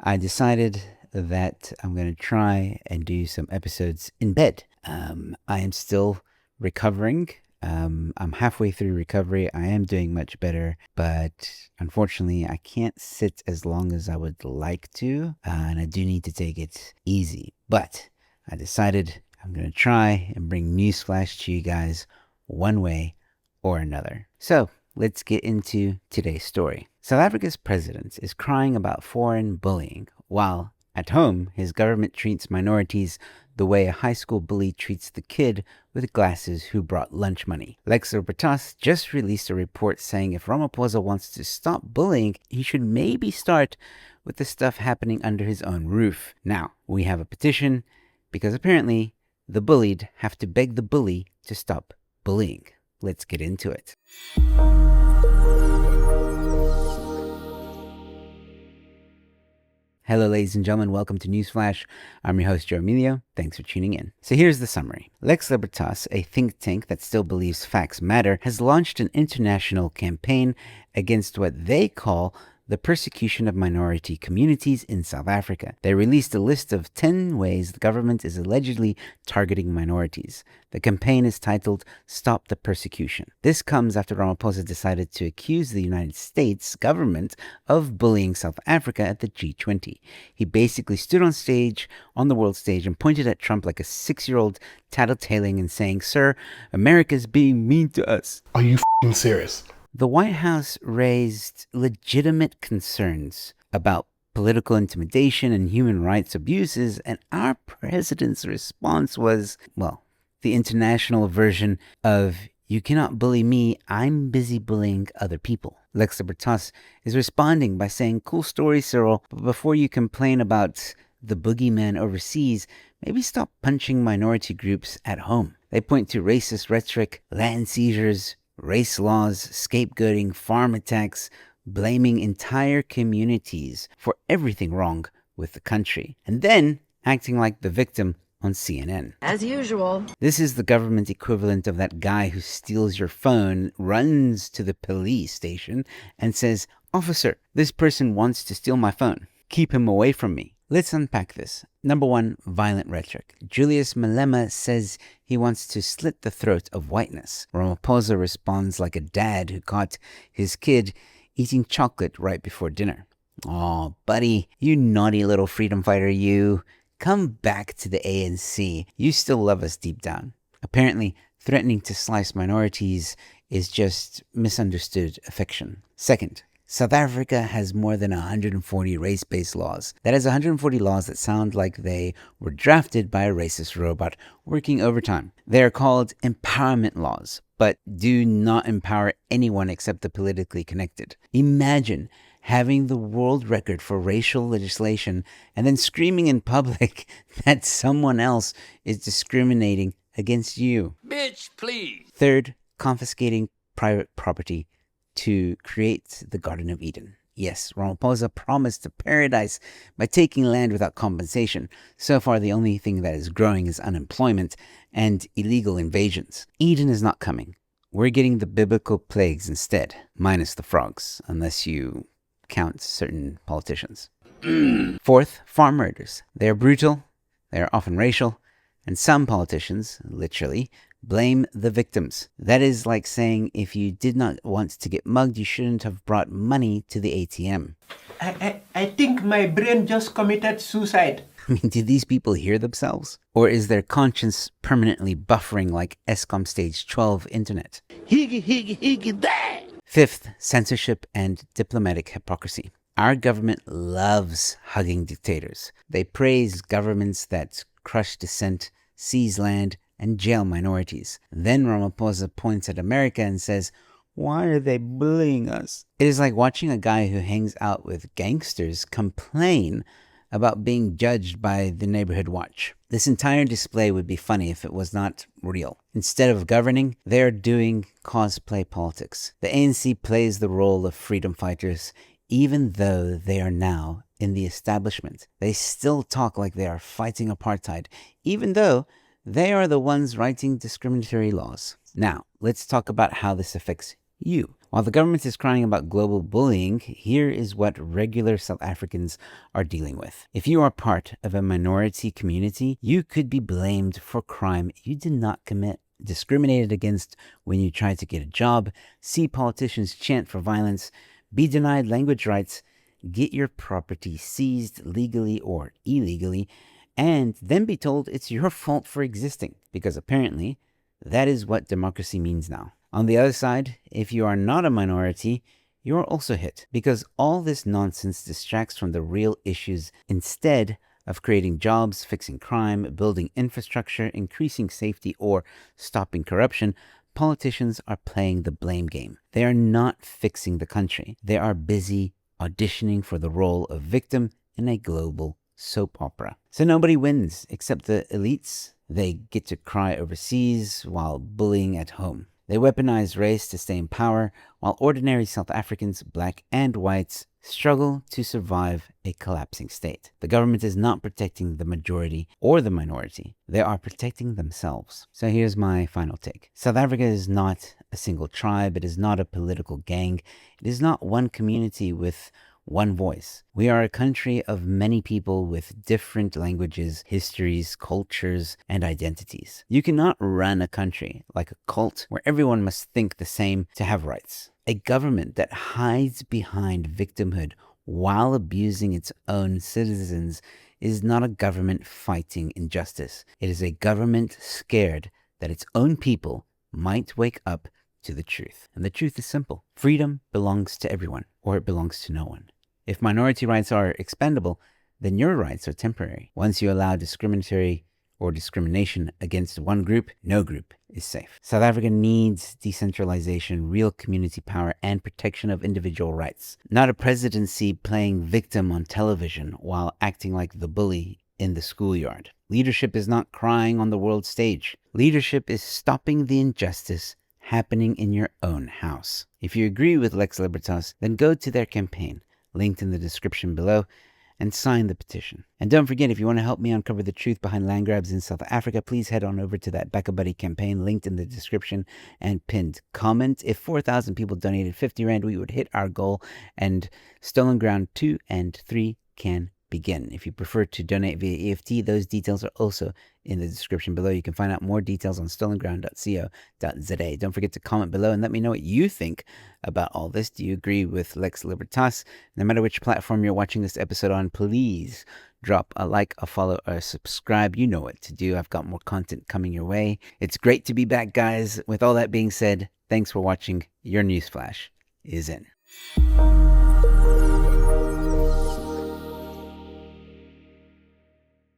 I decided that I'm going to try and do some episodes in bed. I am still recovering. I'm halfway through recovery. I am doing much better, but unfortunately, I can't sit as long as I would like to, and I do need to take it easy. But I decided I'm going to try and bring Newsflash to you guys one way or another. So let's get into today's story. South Africa's president is crying about foreign bullying, while at home, his government treats minorities the way a high school bully treats the kid with glasses who brought lunch money. Lex Libertas just released a report saying if Ramaphosa wants to stop bullying, he should maybe start with the stuff happening under his own roof. Now, we have a petition because apparently the bullied have to beg the bully to stop bullying. Let's get into it. Hello, ladies and gentlemen. Welcome to Newsflash. I'm your host, Emilio. Thanks for tuning in. So here's the summary. Lex Libertas, a think tank that still believes facts matter, has launched an international campaign against what they call the persecution of minority communities in South Africa. They released a list of 10 ways the government is allegedly targeting minorities. The campaign is titled Stop the Persecution. This comes after Ramaphosa decided to accuse the United States government of bullying South Africa at the G20. He basically stood on the world stage, and pointed at Trump like a 6-year-old tattletaling and saying, "Sir, America's being mean to us." Are you f***ing serious? The White House raised legitimate concerns about political intimidation and human rights abuses, and our president's response was, well, the international version of, "You cannot bully me, I'm busy bullying other people." Lex Libertas is responding by saying, "Cool story, Cyril, but before you complain about the boogeyman overseas, maybe stop punching minority groups at home." They point to racist rhetoric, land seizures, race laws, scapegoating, farm attacks, blaming entire communities for everything wrong with the country, and then acting like the victim on CNN. As usual. This is the government equivalent of that guy who steals your phone, runs to the police station, and says, "Officer, this person wants to steal my phone. Keep him away from me." Let's unpack this. Number one, violent rhetoric. Julius Malema says he wants to slit the throat of whiteness. Ramaphosa responds like a dad who caught his kid eating chocolate right before dinner. "Oh, buddy, you naughty little freedom fighter, you. Come back to the ANC. You still love us deep down." Apparently, threatening to slice minorities is just misunderstood affection. Second, South Africa has more than 140 race-based laws. That is 140 laws that sound like they were drafted by a racist robot working overtime. They are called empowerment laws, but do not empower anyone except the politically connected. Imagine having the world record for racial legislation and then screaming in public that someone else is discriminating against you. Bitch, please. Third, confiscating private property to create the Garden of Eden. Yes, Ramaphosa promised a paradise by taking land without compensation. So far, the only thing that is growing is unemployment and illegal invasions. Eden is not coming. We're getting the biblical plagues instead, minus the frogs, unless you count certain politicians. Fourth, farm murders. They are brutal, they are often racial, and some politicians, literally, blame the victims. That is like saying if you did not want to get mugged, you shouldn't have brought money to the ATM. I think my brain just committed suicide. I mean, do these people hear themselves? Or is their conscience permanently buffering like ESCOM Stage 12 internet? Fifth, censorship and diplomatic hypocrisy. Our government loves hugging dictators. They praise governments that crush dissent, seize land, and jail minorities. Then Ramaphosa points at America and says, "Why are they bullying us?" It is like watching a guy who hangs out with gangsters complain about being judged by the neighborhood watch. This entire display would be funny if it was not real. Instead of governing, they are doing cosplay politics. The ANC plays the role of freedom fighters, even though they are now in the establishment. They still talk like they are fighting apartheid, even though they are the ones writing discriminatory laws. Now, let's talk about how this affects you. While the government is crying about global bullying, here is what regular South Africans are dealing with. If you are part of a minority community, you could be blamed for crime you did not commit, discriminated against when you try to get a job, see politicians chant for violence, be denied language rights, get your property seized legally or illegally, and then be told it's your fault for existing, because apparently that is what democracy means now. On the other side, if you are not a minority, you are also hit, because all this nonsense distracts from the real issues. Instead of creating jobs, fixing crime, building infrastructure, increasing safety, or stopping corruption, politicians are playing the blame game. They are not fixing the country. They are busy auditioning for the role of victim in a global soap opera. So nobody wins except the elites. They get to cry overseas while bullying at home. They weaponize race to stay in power, while ordinary South Africans, black and whites, struggle to survive a collapsing state. The government is not protecting the majority or the minority. They are protecting themselves. So here's my final take. South Africa is not a single tribe. It is not a political gang. It is not one community with one voice. We are a country of many people with different languages, histories, cultures, and identities. You cannot run a country like a cult where everyone must think the same to have rights. A government that hides behind victimhood while abusing its own citizens is not a government fighting injustice. It is a government scared that its own people might wake up to the truth. And the truth is simple. Freedom belongs to everyone, or it belongs to no one. If minority rights are expendable, then your rights are temporary. Once you allow discriminatory or discrimination against one group, no group is safe. South Africa needs decentralization, real community power, and protection of individual rights. Not a presidency playing victim on television while acting like the bully in the schoolyard. Leadership is not crying on the world stage. Leadership is stopping the injustice happening in your own house. If you agree with Lex Libertas, then go to their campaign, linked in the description below, and sign the petition. And don't forget, if you want to help me uncover the truth behind land grabs in South Africa, please head on over to that Becca Buddy campaign linked in the description and pinned comment. If 4,000 people donated 50 Rand, we would hit our goal, and Stolen Ground 2 and 3 can begin. If you prefer to donate via EFT, those details are also in the description below. You can find out more details on stolenground.co.za. Don't forget to comment below and let me know what you think about all this. Do you agree with Lex Libertas? No matter which platform you're watching this episode on, please drop a like, a follow, or a subscribe. You know what to do. I've got more content coming your way. It's great to be back, guys. With all that being said, thanks for watching. Your Newsflash is in.